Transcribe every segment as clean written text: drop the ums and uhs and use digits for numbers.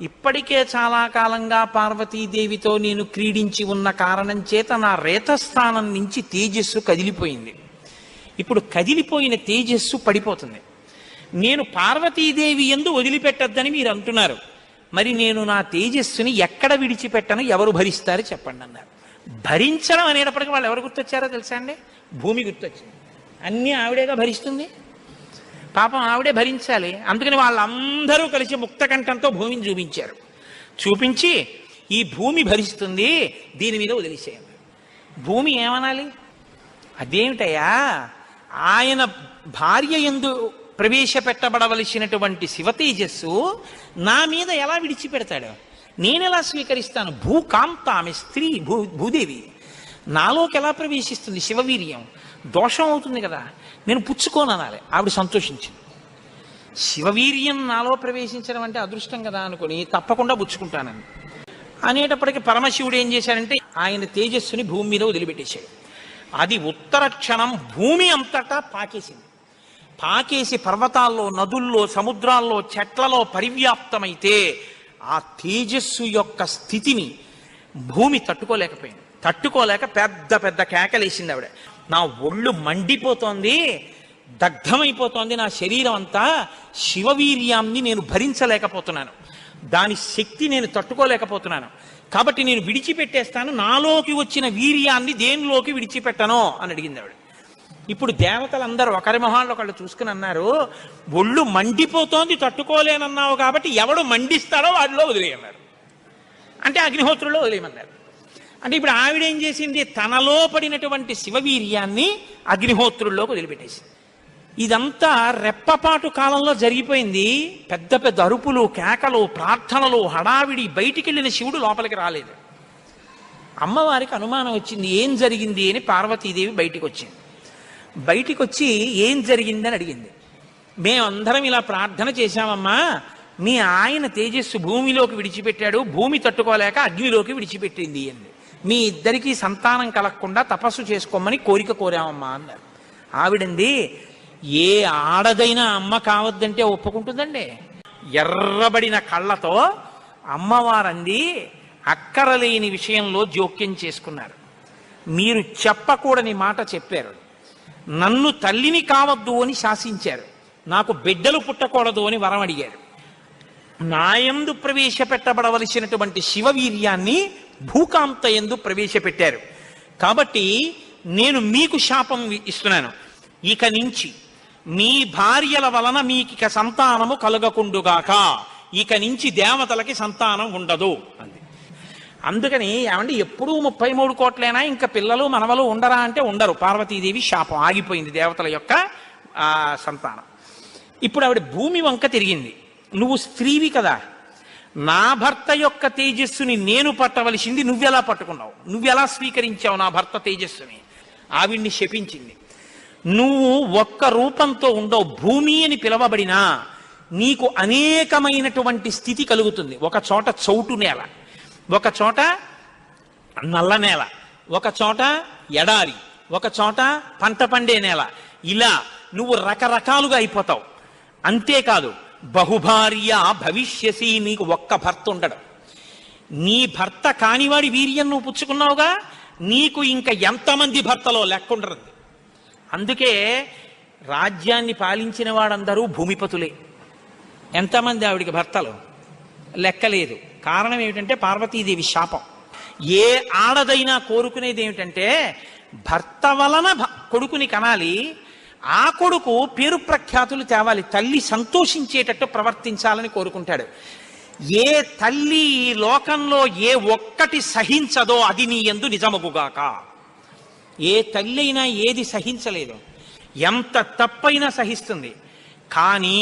ఇప్పటికే చాలా కాలంగా పార్వతీదేవితో నేను క్రీడించి ఉన్న కారణం చేత నా రేతస్థానం నుంచి తేజస్సు కదిలిపోయింది. ఇప్పుడు కదిలిపోయిన తేజస్సు పడిపోతుంది. నేను పార్వతీదేవి యందు వదిలిపెట్టద్దని మీరు అంటున్నారు. మరి నేను నా తేజస్సుని ఎక్కడ విడిచిపెట్టను, ఎవరు భరిస్తారు చెప్పండి అన్నారు. భరించడం అనేటప్పటికీ వాళ్ళు ఎవరు గుర్తొచ్చారో తెలుసా అండి? భూమి గుర్తొచ్చింది. అన్నీ ఆవిడేగా భరిస్తుంది, పాపం ఆవిడే భరించాలి. అందుకని వాళ్ళందరూ కలిసి ముక్తకంఠంతో భూమిని చూపించారు. చూపించి ఈ భూమి భరిస్తుంది, దీని మీద వదిలేసేయండి. భూమి ఏమనాలి? అదేమిటయ్యా, ఆయన భార్య యందు ప్రవేశపెట్టబడవలసినటువంటి శివ తేజస్సు నా మీద ఎలా విడిచిపెడతాడు? నేనెలా స్వీకరిస్తాను? భూకాంత, ఆమె స్త్రీ, భూదేవి నాలోకి ఎలా ప్రవేశిస్తుంది? శివవీర్యం దోషం అవుతుంది కదా, నేను పుచ్చుకోను అనాలి. ఆవిడ సంతోషించింది. శివవీర్యం నాలో ప్రవేశించడం అంటే అదృష్టం కదా అనుకుని తప్పకుండా పుచ్చుకుంటానని అనేటప్పటికీ పరమశివుడు ఏం చేశాడంటే ఆయన తేజస్సుని భూమి మీద వదిలిపెట్టేశాడు. అది ఉత్తర క్షణం భూమి అంతటా పాకేసింది. పాకేసి పర్వతాల్లో, నదుల్లో, సముద్రాల్లో, చెట్లలో పరివ్యాప్తమైతే ఆ తేజస్సు యొక్క స్థితిని భూమి తట్టుకోలేకపోయింది. తట్టుకోలేక పెద్ద పెద్ద కేకలేసింది ఆవిడ. నా ఒళ్ళు మండిపోతోంది, దగ్ధమైపోతోంది నా శరీరం అంతా, శివవీర్యాన్ని నేను భరించలేకపోతున్నాను, దాని శక్తి నేను తట్టుకోలేకపోతున్నాను, కాబట్టి నేను విడిచిపెట్టేస్తాను, నాలోకి వచ్చిన వీర్యాన్ని దేనిలోకి విడిచిపెట్టను అని అడిగింది ఆవిడ. ఇప్పుడు దేవతలందరూ ఒకరి మొహాల్లో ఒకళ్ళు చూసుకుని అన్నారు, ఒళ్ళు మండిపోతోంది తట్టుకోలేనన్నావు కాబట్టి ఎవడు మండిస్తాడో వాడిలో వదిలేయన్నారు. అంటే అగ్నిహోత్రుల్లో వదిలేయమన్నారు. అంటే ఇప్పుడు ఆవిడేం చేసింది? తనలో పడినటువంటి శివవీర్యాన్ని అగ్నిహోత్రుల్లోకి వదిలిపెట్టేసింది. ఇదంతా రెప్పపాటు కాలంలో జరిగిపోయింది. పెద్ద పెద్ద అరుపులు, కేకలు, ప్రార్థనలు, హడావిడి. బయటికి వెళ్ళిన శివుడు లోపలికి రాలేదు. అమ్మవారికి అనుమానం వచ్చింది, ఏం జరిగింది అని. పార్వతీదేవి బయటికి వచ్చింది. బయటికి వచ్చి ఏం జరిగిందని అడిగింది. మేమందరం ఇలా ప్రార్థన చేశామమ్మా, మీ ఆయన తేజస్సు భూమిలోకి విడిచిపెట్టాడు, భూమి తట్టుకోలేక అగ్నిలోకి విడిచిపెట్టింది అంది. మీ ఇద్దరికీ సంతానం కలగకుండా తపస్సు చేసుకోమని కోరిక కోరామమ్మా అన్నారు. ఆవిడంది, ఏ ఆడదైనా అమ్మ కావద్దంటే ఒప్పుకుంటుందండి? ఎర్రబడిన కళ్ళతో అమ్మవారంది, అక్కరలేని విషయంలో జోక్యం చేసుకున్నారు. మీరు చెప్పకూడని మాట చెప్పారు. నన్ను తల్లిని కావద్దు అని శాసించారు. నాకు బిడ్డలు పుట్టకూడదు అని వరం అడిగారు. నాయందు ప్రవేశపెట్టబడవలసినటువంటి శివవీర్యాన్ని భూకాంత యందు ప్రవేశపెట్టారు. కాబట్టి నేను మీకు శాపం ఇస్తున్నాను, ఇక నుంచి మీ భార్యల వలన మీకిక సంతానము కలగకుండుగాక, ఇక నుంచి దేవతలకి సంతానం ఉండదు అంది. అందుకని ఏమంటే ఎప్పుడూ 33 కోట్లైనా ఇంకా పిల్లలు మనవలు ఉండరా అంటే ఉండరు. పార్వతీదేవి శాపం ఆగిపోయింది, దేవతల యొక్క సంతానం. ఇప్పుడు ఆవిడ భూమి వంక తిరిగింది. నువ్వు స్త్రీవి కదా, నా భర్త యొక్క తేజస్సుని నేను పట్టవలసింది నువ్వెలా పట్టుకున్నావు, నువ్వెలా స్వీకరించావు నా భర్త తేజస్సుని? ఆవిడ్ని శపించింది. నువ్వు ఒక్క రూపంతో ఉండవు, భూమి అని పిలవబడినా నీకు అనేకమైనటువంటి స్థితి కలుగుతుంది. ఒక చోట చౌటు నేల, ఒక చోట నల్ల నేల, ఒక చోట ఎడారి, ఒక చోట పంట పండే నేల. ఇలా నువ్వు రకరకాలుగా అయిపోతావు. అంతేకాదు, బహుభార్య భవిష్యసి, నీకు ఒక్క భర్త ఉండడు. నీ భర్త కానివాడి వీర్యం నువ్వు పుచ్చుకున్నావుగా, నీకు ఇంకా ఎంతమంది భర్తలో లెక్కుండరు. అందుకే రాజ్యాన్ని పాలించిన వాడందరూ భూమిపతులే. ఎంతమంది ఆవిడికి భర్తలు లెక్కలేదు. కారణం ఏమిటంటే పార్వతీదేవి శాపం. ఏ ఆడదైనా కోరుకునేది ఏమిటంటే భర్త వలన కొడుకుని కనాలి, ఆ కొడుకు పేరు ప్రఖ్యాతులు తేవాలి, తల్లి సంతోషించేటట్టు ప్రవర్తించాలని కోరుకుంటాడు. ఏ తల్లి ఈ లోకంలో ఏ ఒక్కటి సహించదో అది నీ యందు నిజమగుగాక. ఏ తల్లి అయినా ఏది సహించలేదు, ఎంత తప్పైనా సహిస్తుంది. కానీ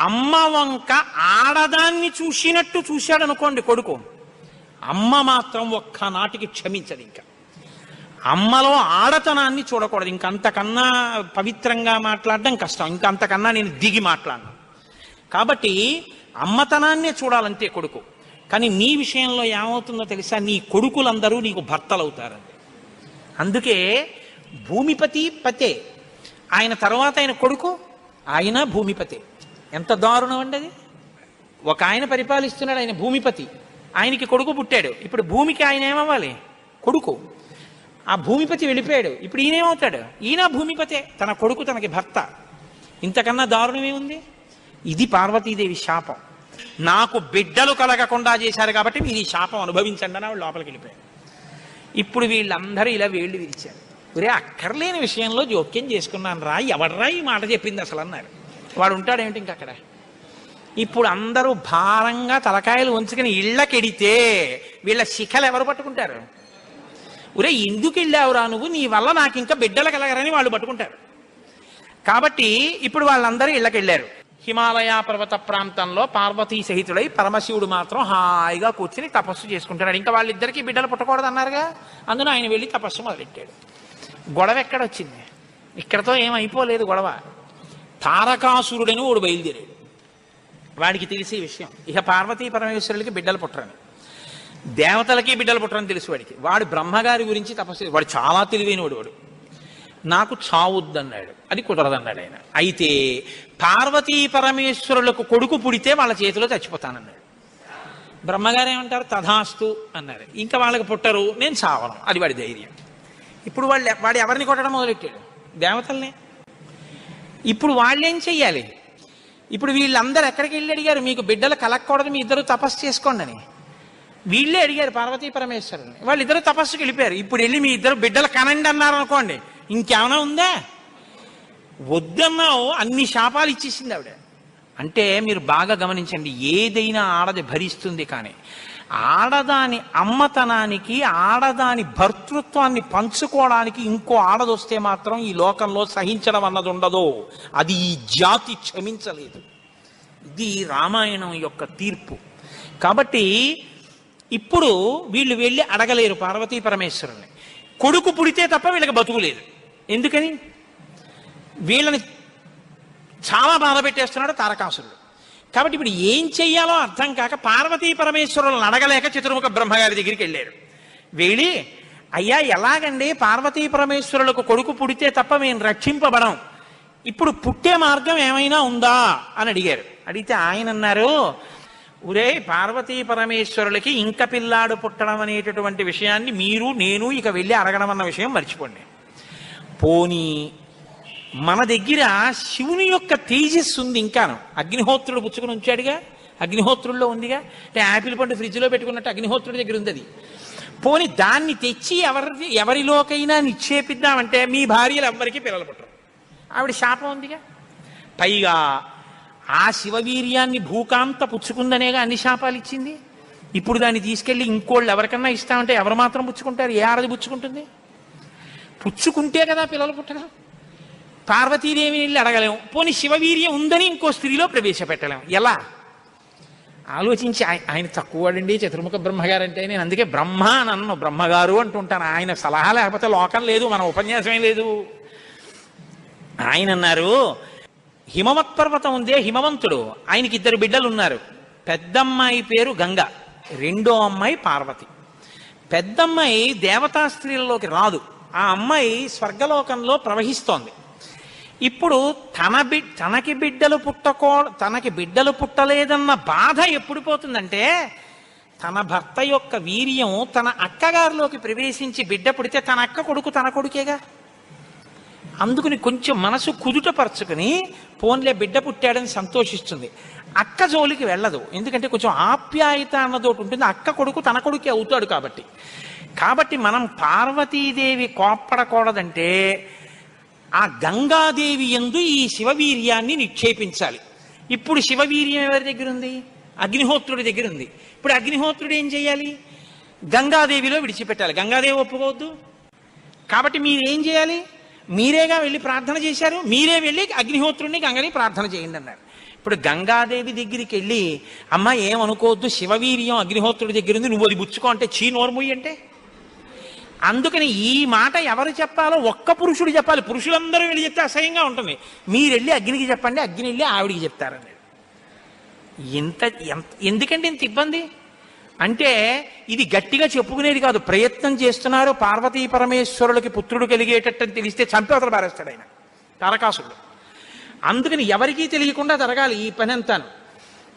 అమ్మ వంక ఆడదాన్ని చూసినట్టు చూశాడనుకోండి కొడుకు, అమ్మ మాత్రం ఒక్కనాటికి క్షమించదు. ఇంకా అమ్మలో ఆడతనాన్ని చూడకూడదు. ఇంకంతకన్నా పవిత్రంగా మాట్లాడడం కష్టం, ఇంకంతకన్నా నేను దిగి మాట్లాడను. కాబట్టి అమ్మతనాన్నే చూడాలంతే కొడుకు. కానీ నీ విషయంలో ఏమవుతుందో తెలుసా, నీ కొడుకులందరూ నీకు భర్తలవుతారండి. అందుకే భూమిపతి పతే, ఆయన తర్వాత ఆయన కొడుకు, ఆయన భూమిపతే. ఎంత దారుణం అండి అది. ఒక ఆయన పరిపాలిస్తున్నాడు, ఆయన భూమిపతి, ఆయనకి కొడుకు పుట్టాడు. ఇప్పుడు భూమికి ఆయన ఏమవ్వాలి? కొడుకు. ఆ భూమిపతి వెళ్ళిపోయాడు, ఇప్పుడు ఈయనేమవుతాడు? ఈయన భూమిపతే, తన కొడుకు తనకి భర్త. ఇంతకన్నా దారుణమే ఉంది? ఇది పార్వతీదేవి శాపం. నాకు బిడ్డలు కలగకుండా చేశారు కాబట్టి మీరు ఈ శాపం అనుభవించండి అని లోపలికి వెళ్ళిపోయాడు. ఇప్పుడు వీళ్ళందరూ ఇలా వేళ్ళు విరిచారు. ఒరే, అక్కర్లేని విషయంలో జోక్యం చేసుకున్నాను రా, ఎవడరా ఈ మాట చెప్పింది అసలు అన్నారు. వాడు ఉంటాడేమిటి ఇంక అక్కడ. ఇప్పుడు అందరూ భారంగా తలకాయలు ఉంచుకుని ఇళ్ళకెడితే వీళ్ళ శిఖలు ఎవరు పట్టుకుంటారు? ఒరే, ఎందుకు వెళ్ళావురా నువ్వు, నీ వల్ల నాకు ఇంకా బిడ్డలు కలగరని వాళ్ళు పట్టుకుంటారు. కాబట్టి ఇప్పుడు వాళ్ళందరూ ఇళ్ళకెళ్ళారు. హిమాలయ పర్వత ప్రాంతంలో పార్వతీ సహితుడై పరమశివుడు మాత్రం హాయిగా కూర్చుని తపస్సు చేసుకుంటున్నాడు. ఇంకా వాళ్ళిద్దరికీ బిడ్డలు పుట్టకూడదు అన్నారుగా, అందులో ఆయన వెళ్ళి తపస్సు మొదలెట్టాడు. గొడవ ఎక్కడొచ్చింది? ఇక్కడతో ఏమైపోలేదు గొడవ. తారకాసురుడని వాడు బయలుదేరాడు. వాడికి తెలిసే విషయం, ఇక పార్వతీ పరమేశ్వరులకి బిడ్డలు పుట్టరని, దేవతలకి బిడ్డలు పుట్టరని తెలుసు వాడికి. వాడు బ్రహ్మగారి గురించి తపస్సు, వాడు చాలా తెలివైనవాడు. వాడు నాకు చావుద్దన్నాడు, అది కుదరదన్నాడు ఆయన. అయితే పార్వతీ పరమేశ్వరులకు కొడుకు పుడితే వాళ్ళ చేతిలో చచ్చిపోతానన్నాడు. బ్రహ్మగారు ఏమంటారు? తథాస్తు అన్నారు. ఇంకా వాళ్ళకి పుట్టరు, నేను చావను, అది వాడి ధైర్యం. ఇప్పుడు వాడు ఎవరిని కొట్టడం మొదలెట్టాడు? దేవతల్ని. ఇప్పుడు వాళ్ళేం చెయ్యాలి? ఇప్పుడు వీళ్ళందరూ ఎక్కడికి వెళ్ళి అడిగారు, మీకు బిడ్డలు కలగకూడదు, మీ ఇద్దరు తపస్సు చేసుకోండి అని. వీళ్ళే అడిగారు పార్వతీ పరమేశ్వరుని. వాళ్ళిద్దరూ తపస్సుకి వెళ్ళిపోయారు. ఇప్పుడు వెళ్ళి మీ ఇద్దరు బిడ్డలు కనండి అన్నారు అనుకోండి, ఇంకేమైనా ఉందా? వద్దన్నావు, అన్ని శాపాలు ఇచ్చేసింది ఆవిడ. అంటే మీరు బాగా గమనించండి, ఏదైనా ఆడది భరిస్తుంది, కానీ ఆడదాని అమ్మతనానికి, ఆడదాని భర్తృత్వాన్ని పంచుకోవడానికి ఇంకో ఆడదొస్తే మాత్రం ఈ లోకంలో సహించడం అన్నది ఉండదు. అది ఈ జాతి క్షమించలేదు. ఇది రామాయణం యొక్క తీర్పు. కాబట్టి ఇప్పుడు వీళ్ళు వెళ్ళి అడగలేరు పార్వతీ పరమేశ్వరుని. కొడుకు పుడితే తప్ప వీళ్ళకి బతుకులేదు. ఎందుకని? వీళ్ళని చాలా బాధ పెట్టేస్తున్నాడు తారకాసురుడు. కాబట్టి ఇప్పుడు ఏం చెయ్యాలో అర్థం కాక పార్వతీ పరమేశ్వరులను అడగలేక చతుర్ముఖ బ్రహ్మగారి దగ్గరికి వెళ్ళారు. వెళ్ళి, అయ్యా ఎలాగండి, పార్వతీ పరమేశ్వరులకు కొడుకు పుడితే తప్ప మేము రక్షింపబడం, ఇప్పుడు పుట్టే మార్గం ఏమైనా ఉందా అని అడిగారు. అడిగితే ఆయన అన్నారు, ఒరే, పార్వతీ పరమేశ్వరులకి ఇంక పిల్లాడు పుట్టడం అనేటటువంటి విషయాన్ని మీరు నేను ఇక వెళ్ళి అడగడం అన్న విషయం మర్చిపోండి. పోనీ మన దగ్గర శివుని యొక్క తేజస్సు ఉంది ఇంకాను. అగ్నిహోత్రుడు పుచ్చుకుని ఉంచాడుగా, అగ్నిహోత్రుల్లో ఉందిగా. అంటే యాపిల్ పండు ఫ్రిడ్జ్లో పెట్టుకున్నట్టు అగ్నిహోత్రుడి దగ్గర ఉంది అది. పోనీ దాన్ని తెచ్చి ఎవరిలోకైనా నిక్షేపిద్దామంటే మీ భార్యలు ఎవ్వరికీ పిల్లలు పుట్టరు, ఆవిడ శాపం ఉందిగా. పైగా ఆ శివవీర్యాన్ని భూకాంత పుచ్చుకుందనేగా అన్ని శాపాలు ఇచ్చింది. ఇప్పుడు దాన్ని తీసుకెళ్ళి ఇంకోళ్ళు ఎవరికన్నా ఇస్తామంటే ఎవరు మాత్రం పుచ్చుకుంటారు? ఏ ఆడది పుచ్చుకుంటుంది? పుచ్చుకుంటే కదా పిల్లలు పుట్టడం. పార్వతీదేవిని వెళ్ళి అడగలేము, పోనీ శివవీర్యం ఉందని ఇంకో స్త్రీలో ప్రవేశపెట్టలేము. ఎలా ఆలోచించి, ఆయన తక్కువడండి చతుర్ముఖ బ్రహ్మగారు అంటే. నేను అందుకే బ్రహ్మ నన్ను బ్రహ్మగారు అంటుంటాను. ఆయన సలహా లేకపోతే లోకం లేదు, మన ఉపన్యాసమే లేదు. ఆయన అన్నారు, హిమవత్ పర్వతం ఉందే, హిమవంతుడు, ఆయనకి 2 బిడ్డలు ఉన్నారు. పెద్దమ్మాయి పేరు గంగ, రెండో అమ్మాయి పార్వతి. పెద్దమ్మాయి దేవతా స్త్రీలలోకి రాదు, ఆ అమ్మాయి స్వర్గలోకంలో ప్రవహిస్తోంది. ఇప్పుడు తనకి బిడ్డలు పుట్టలేదన్న బాధ ఎప్పుడు పోతుందంటే, తన భర్త యొక్క వీర్యం తన అక్కగారిలోకి ప్రవేశించి బిడ్డ పుడితే తన అక్క కొడుకు తన కొడుకేగా. అందుకుని కొంచెం మనసు కుదుటపరుచుకుని పోన్లే బిడ్డ పుట్టాడని సంతోషిస్తుంది. అక్క జోలికి వెళ్ళదు, ఎందుకంటే కొంచెం ఆప్యాయత అన్నదోటి ఉంటుంది. అక్క కొడుకు తన కొడుకే అవుతాడు కాబట్టి మనం పార్వతీదేవి కోప్పడకూడదంటే ఆ గంగాదేవి యందు ఈ శివవీర్యాన్ని నిక్షేపించాలి. ఇప్పుడు శివవీర్యం ఎవరి దగ్గర ఉంది? అగ్నిహోత్రుడి దగ్గర ఉంది. ఇప్పుడు అగ్నిహోత్రుడు ఏం చేయాలి? గంగాదేవిలో విడిచిపెట్టాలి. గంగాదేవి ఒప్పుకోవద్దు. కాబట్టి మీరేం చేయాలి? మీరేగా వెళ్ళి ప్రార్థన చేశారు, మీరే వెళ్ళి అగ్నిహోత్రుడిని గంగని ప్రార్థన చేయండి అన్నారు. ఇప్పుడు గంగాదేవి దగ్గరికి వెళ్ళి, అమ్మ ఏమనుకోవద్దు, శివవీర్యం అగ్నిహోత్రుడి దగ్గర ఉంది, నువ్వు అది బుచ్చుకో అంటే చీ నోర్ముయ్యి అంటే. అందుకని ఈ మాట ఎవరు చెప్పాలో ఒక్క పురుషుడు చెప్పాలి. పురుషులందరూ వెళ్ళి చెప్తే అసహ్యంగా ఉంటుంది. మీరు వెళ్ళి అగ్నికి చెప్పండి, అగ్ని వెళ్ళి ఆవిడికి చెప్తారన్నాడు. ఎందుకంటే ఇంత ఇబ్బంది అంటే, ఇది గట్టిగా చెప్పుకునేది కాదు, ప్రయత్నం చేస్తున్నారు. పార్వతీ పరమేశ్వరులకి పుత్రుడు కలిగేటట్టని తెలిస్తే చంపేవతలు పారేస్తాడు ఆయన తారకాసురుడు. అందుకని ఎవరికీ తెలియకుండా జరగాలి ఈ పని అంతాను.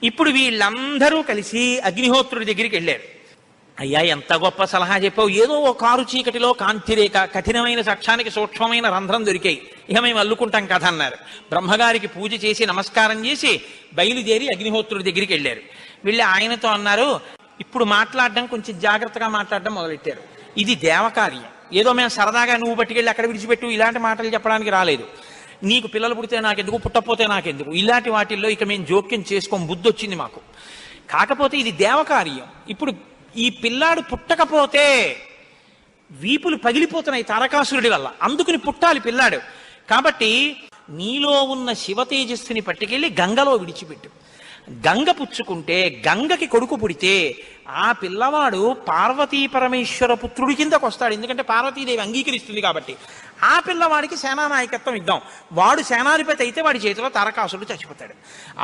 ఇప్పుడు వీళ్ళందరూ కలిసి అగ్నిహోత్రుడి దగ్గరికి వెళ్ళారు. అయ్యా, ఎంత గొప్ప సలహా చెప్పావు, ఏదో ఓ కారు చీకటిలో కాంతిరేఖ, కఠినమైన సాక్ష్యానికి సూక్ష్మమైన రంధ్రం దొరికాయి, ఇక మేము అల్లుకుంటాం కథ అన్నారు. బ్రహ్మగారికి పూజ చేసి నమస్కారం చేసి బయలుదేరి అగ్నిహోత్రుడి దగ్గరికి వెళ్ళారు. వెళ్ళి ఆయనతో అన్నారు, ఇప్పుడు మాట్లాడడం కొంచెం జాగ్రత్తగా మాట్లాడడం మొదలెట్టారు. ఇది దేవకార్యం, ఏదో మేము సరదాగా నువ్వు పట్టుకెళ్ళి అక్కడ విడిచిపెట్టు ఇలాంటి మాటలు చెప్పడానికి రాలేదు. నీకు పిల్లలు పుడితే నాకెందుకు, పుట్టపోతే నాకెందుకు, ఇలాంటి వాటిల్లో ఇక మేము జోక్యం చేసుకోం, బుద్ధి వచ్చింది మాకు. కాకపోతే ఇది దేవకార్యం. ఇప్పుడు ఈ పిల్లాడు పుట్టకపోతే వీపులు పగిలిపోతున్నాయి తారకాసురుడి వల్ల, అందుకుని పుట్టాలి పిల్లాడు. కాబట్టి నీలో ఉన్న శివ తేజస్సుని పట్టుకెళ్ళి గంగలో విడిచిపెట్టు. గంగ పుచ్చుకుంటే, గంగకి కొడుకు పుడితే ఆ పిల్లవాడు పార్వతీ పరమేశ్వర పుత్రుడి కిందకు వస్తాడు. ఎందుకంటే పార్వతీదేవి అంగీకరిస్తుంది కాబట్టి. ఆ పిల్లవాడికి సేనానాయకత్వం ఇద్దాం, వాడు సేనాధిపతి అయితే వాడి చేతిలో తారకాసురుడు చచ్చిపోతాడు.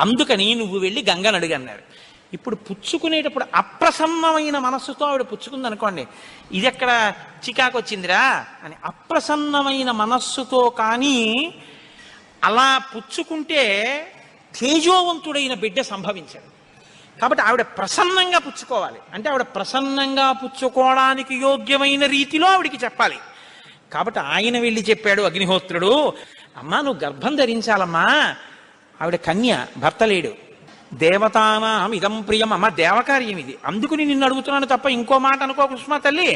అందుకని నువ్వు వెళ్ళి గంగను అడుగన్నారు. ఇప్పుడు పుచ్చుకునేటప్పుడు అప్రసన్నమైన మనస్సుతో ఆవిడ పుచ్చుకుంది అనుకోండి, ఇది ఎక్కడ చికాకు వచ్చిందిరా అని. అప్రసన్నమైన మనస్సుతో కానీ అలా పుచ్చుకుంటే తేజోవంతుడైన బిడ్డ సంభవించాడు. కాబట్టి ఆవిడ ప్రసన్నంగా పుచ్చుకోవాలి. అంటే ఆవిడ ప్రసన్నంగా పుచ్చుకోవడానికి యోగ్యమైన రీతిలో ఆవిడికి చెప్పాలి. కాబట్టి ఆయన వెళ్ళి చెప్పాడు అగ్నిహోత్రుడు, అమ్మా నువ్వు గర్భం ధరించాలమ్మా, ఆవిడ కన్య, భర్త లేడు. దేవతానాం ఇదం ప్రియం, అమ్మ దేవకార్యం ఇది, అందుకుని నిన్ను అడుగుతున్నాను తప్ప ఇంకో మాట అనుకో కుసుమా తల్లి.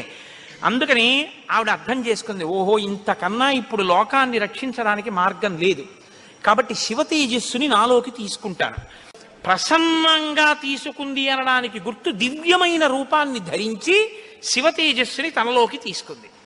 అందుకని ఆవిడ అర్థం చేసుకుంది, ఓహో ఇంతకన్నా ఇప్పుడు లోకాన్ని రక్షించడానికి మార్గం లేదు, కాబట్టి శివ తేజస్సుని నాలోకి తీసుకుంటాను. ప్రసన్నంగా తీసుకుంది అనడానికి గుర్తు దివ్యమైన రూపాన్ని ధరించి శివ తేజస్సుని తనలోకి తీసుకుంది.